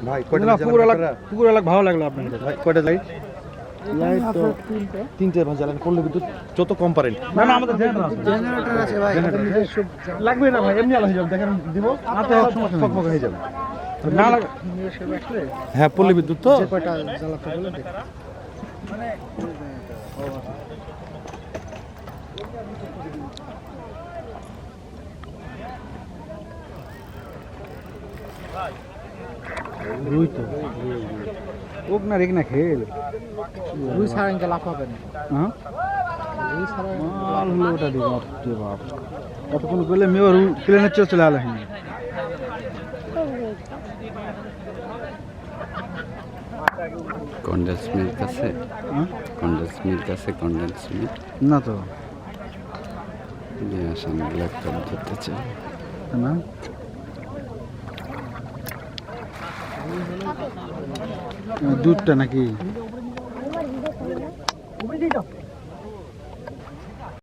ভাই কয়টা না, জ্বালান পুকুর এলাকা ভালো লাগলো আপনার কাছে। ভাই কয়টা লাইট? লাইট তো তিনটে ভাই জ্বালান করলে বিদ্যুৎ যত কম পারেন। না না আমাদের জেনারেটর আছে ভাই। লাগবে না ভাই, এমনি আলো হয়ে যাবে, দেখেন দিব হাতে সমস্যা নেই। ফকফক হয়ে যাবে। না লাগে হ্যাঁ পল্লী বিদ্যুৎ তো কয়টা জ্বালাতে বলে দেখ। রুই তো ওক না রেক না খেল রুই ছাড়া ইনকা লাভ হবে না। হ্যাঁ রুই ছাড়া মাল হলো ওটা দিব বাপ বাপ কতক্ষণ করলে মেয়ে রুই প্লেনের চেয়ে চলে আলো হয়নি। কন্ডেন্স মিল্ক আছে, কন্ডেন্স মিল্ক আছে, কন্ডেন্স মিল্ক না তো দিয়ে সামনে ব্ল্যাক কাপ ধরতে চাই না দুধটা নাকি